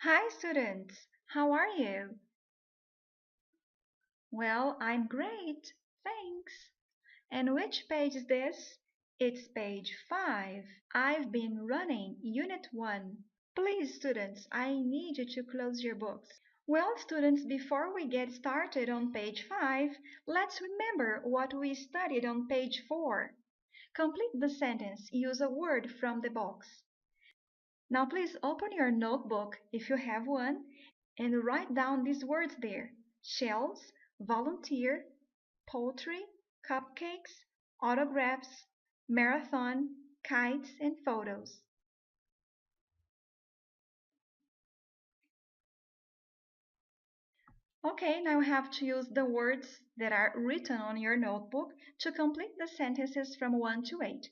Hi students, how are you? Well, I'm great, thanks. And which page is this? It's page 5. I've been running Unit 1. Please students, I need you to close your books. Well students, before we get started on page 5, let's remember what we studied on page 4. Complete the sentence, use a word from the box. Now please open your notebook if you have one and write down these words there: shells, volunteer, poultry, cupcakes, autographs, marathon, kites, and photos. Okay, now you have to use the words that are written on your notebook to complete the sentences from 1 to 8.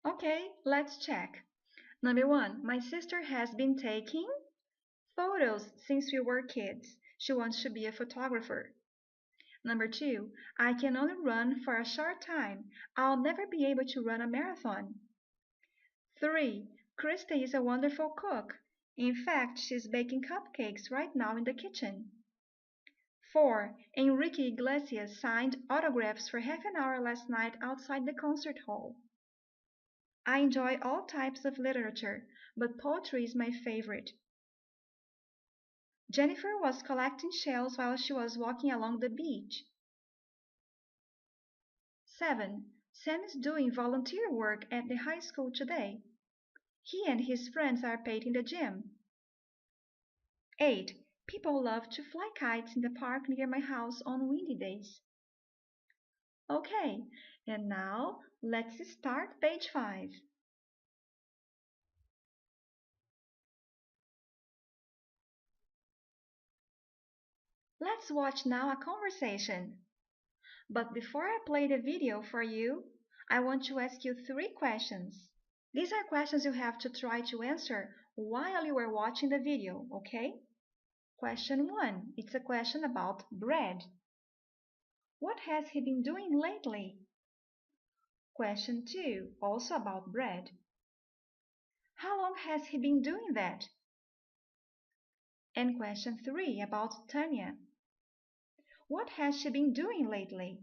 Okay, let's check. Number 1, my sister has been taking photos since we were kids. She wants to be a photographer. Number 2, I can only run for a short time. I'll never be able to run a marathon. 3, Krista is a wonderful cook. In fact, she's baking cupcakes right now in the kitchen. 4, Enrique Iglesias signed autographs for half an hour last night outside the concert hall. I enjoy all types of literature, but poetry is my favorite. Jennifer was collecting shells while she was walking along the beach. 7. Sam is doing volunteer work at the high school today. He and his friends are painting the gym. 8. People love to fly kites in the park near my house on windy days. Okay, and now let's start page 5. Let's watch now a conversation. But before I play the video for you, I want to ask you 3 questions. These are questions you have to try to answer while you are watching the video, okay? Question 1. It's a question about bread. What has he been doing lately? Question 2. Also about bread. How long has he been doing that? And question 3 about Tanya. What has she been doing lately?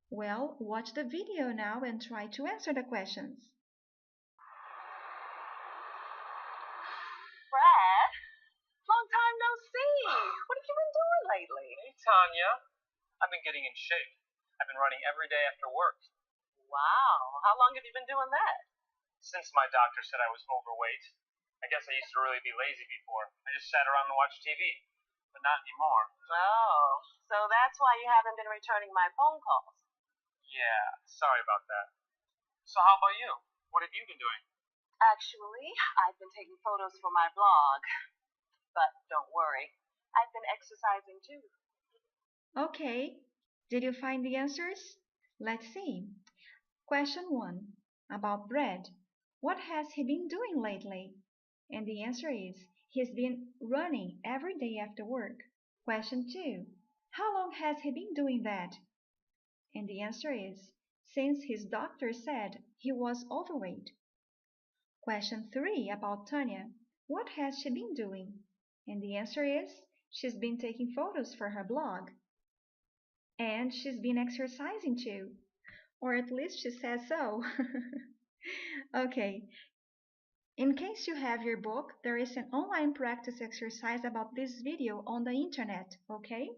Well, watch the video now and try to answer the questions. Brad, long time no see. What have you been doing lately? Hey, Tanya. I've been getting in shape. I've been running every day after work. Wow, how long have you been doing that? Since my doctor said I was overweight. I guess I used to really be lazy before. I just sat around and watched TV. But not anymore. Oh, so that's why you haven't been returning my phone calls. Yeah, sorry about that. So how about you? What have you been doing? Actually, I've been taking photos for my blog. But don't worry, I've been exercising too. Okay, did you find the answers? Let's see. Question 1 about bread. What has he been doing lately? And the answer is he's been running every day after work. Question 2. How long has he been doing that? And the answer is since his doctor said he was overweight. Question 3 about Tanya. What has she been doing? And the answer is she's been taking photos for her blog. And she's been exercising too. Or at least she says so. Okay. In case you have your book, there is an online practice exercise about this video on the internet, okay?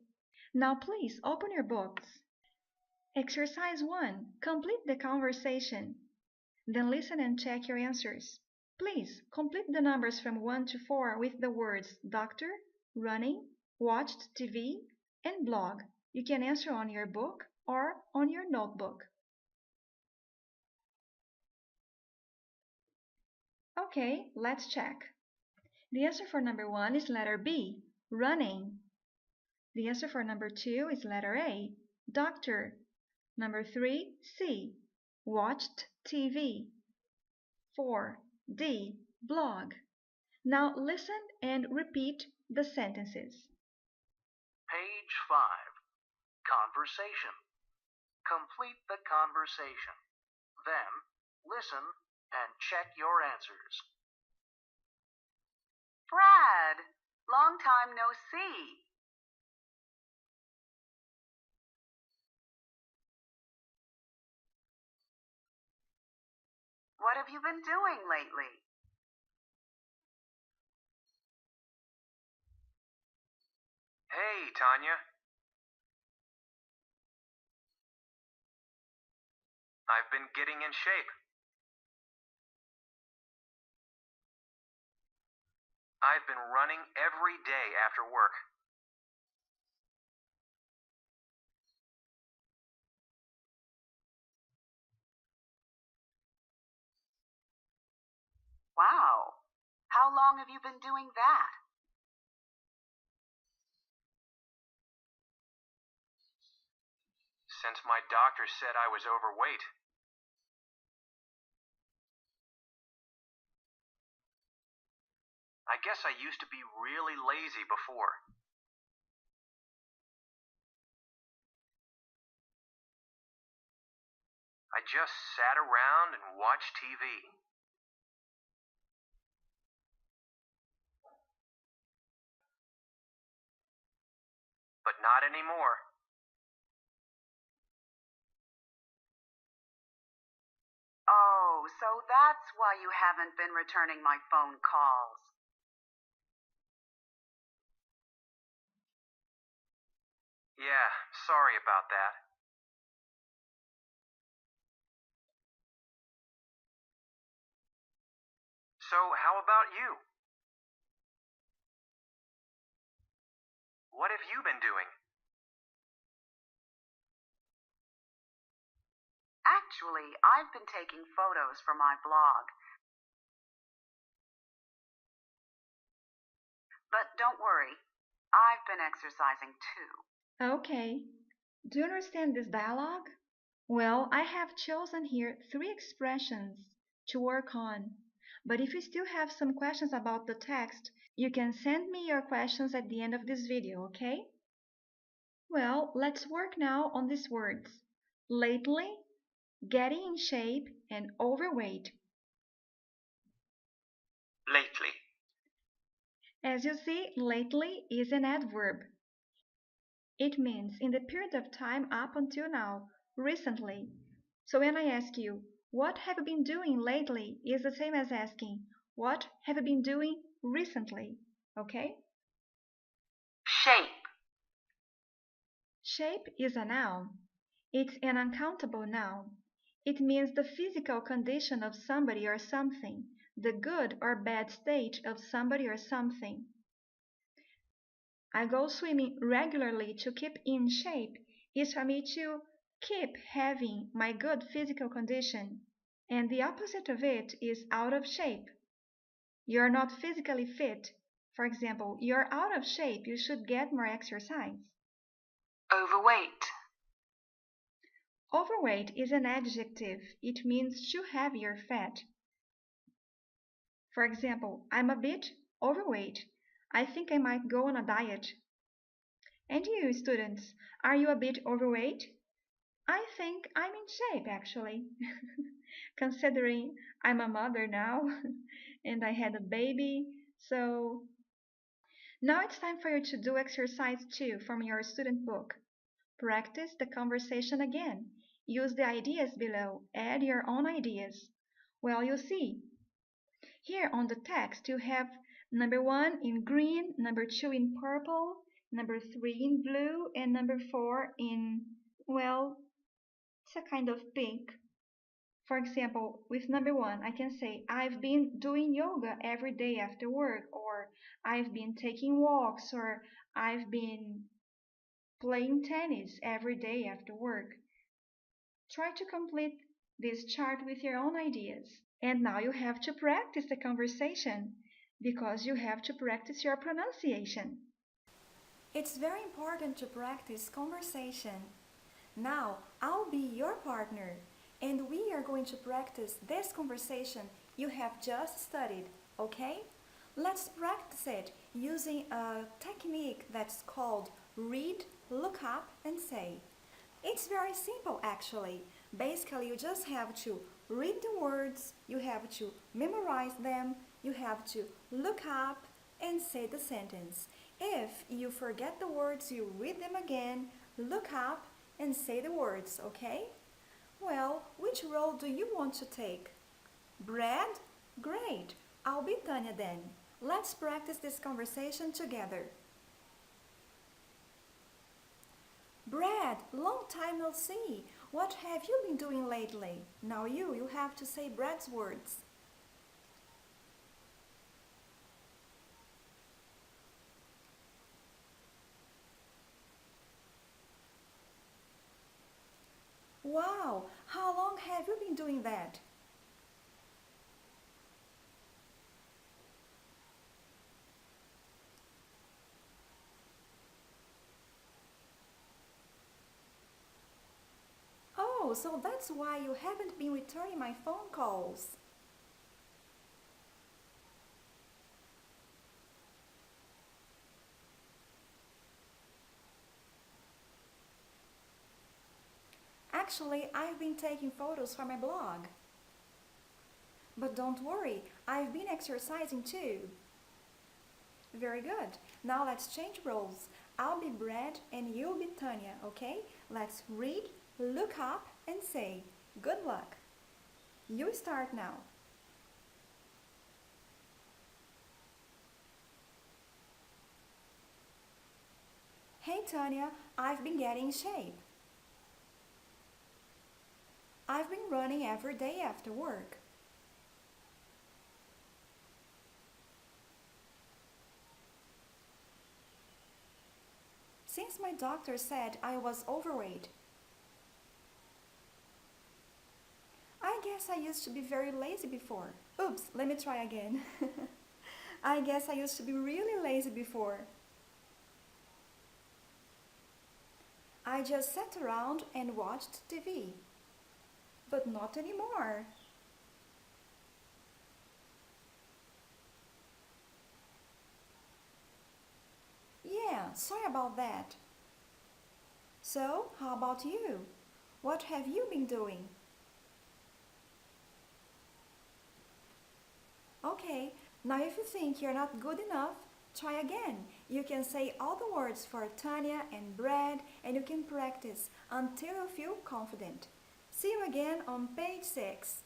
Now please open your books. Exercise 1. Complete the conversation. Then listen and check your answers. Please complete the numbers from 1 to 4 with the words doctor, running, watched TV, and blog. You can answer on your book or on your notebook. Okay, let's check. The answer for number 1 is letter B, running. The answer for number 2 is letter A, doctor. Number 3, C, watched TV. 4. D. Blog. Now listen and repeat the sentences. Page 5. Conversation. Complete the conversation. Then, listen and check your answers. Brad, long time no see. What have you been doing lately? Hey, Tanya. I've been getting in shape. I've been running every day after work. Wow. How long have you been doing that? Since my doctor said I was overweight. I guess I used to be really lazy before. I just sat around and watched TV. But not anymore. Oh, so that's why you haven't been returning my phone calls. Yeah, sorry about that. So, how about you? What have you been doing? Actually, I've been taking photos for my blog. But don't worry, I've been exercising too. Okay. Do you understand this dialogue? Well, I have chosen here 3 expressions to work on. But if you still have some questions about the text, you can send me your questions at the end of this video, okay? Well, let's work now on these words. Lately, getting in shape, and overweight. Lately. As you see, lately is an adverb. It means in the period of time up until now, recently. So when I ask you, what have you been doing lately, is the same as asking, what have you been doing recently? Okay? Shape. Shape is a noun. It's an uncountable noun. It means the physical condition of somebody or something, the good or bad state of somebody or something. I go swimming regularly to keep in shape is for me to keep having my good physical condition. And the opposite of it is out of shape. You're not physically fit. For example, you're out of shape. You should get more exercise. Overweight. Overweight is an adjective. It means too heavy or fat. For example, I'm a bit overweight. I think I might go on a diet. And you, students, are you a bit overweight? I think I'm in shape, actually. Considering I'm a mother now and I had a baby, so now it's time for you to do exercise 2 from your student book. Practice the conversation again. Use the ideas below. Add your own ideas. Well, you see. Here on the text you have number 1 in green, number 2 in purple, number 3 in blue, and number 4 in, well, it's a kind of pink. For example, with number 1, I can say, I've been doing yoga every day after work, or I've been taking walks, or I've been playing tennis every day after work. Try to complete this chart with your own ideas. And now you have to practice the conversation because you have to practice your pronunciation. It's very important to practice conversation. Now I'll be your partner. And we are going to practice this conversation you have just studied, okay? Let's practice it using a technique that's called read, look up, and say. It's very simple actually. Basically, you just have to read the words, you have to memorize them, you have to look up and say the sentence. If you forget the words, you read them again, look up, and say the words, okay? Well, which role do you want to take? Brad? Great! I'll be Tanya then. Let's practice this conversation together. Brad, long time no see. What have you been doing lately? Now you have to say Brad's words. Wow, how long have you been doing that? Oh, so that's why you haven't been returning my phone calls. Actually, I've been taking photos for my blog. But don't worry, I've been exercising too. Very good. Now let's change roles. I'll be Brad and you'll be Tanya, okay? Let's read, look up, and say. Good luck. You start now. Hey Tanya, I've been getting in shape. I've been running every day after work. Since my doctor said I was overweight. I guess I used to be very lazy before. Oops, let me try again. I guess I used to be really lazy before. I just sat around and watched TV. But not anymore. Yeah, sorry about that. So, how about you? What have you been doing? Okay, now if you think you're not good enough, try again. You can say all the words for Tanya and Brad and you can practice until you feel confident. See you again on page 6.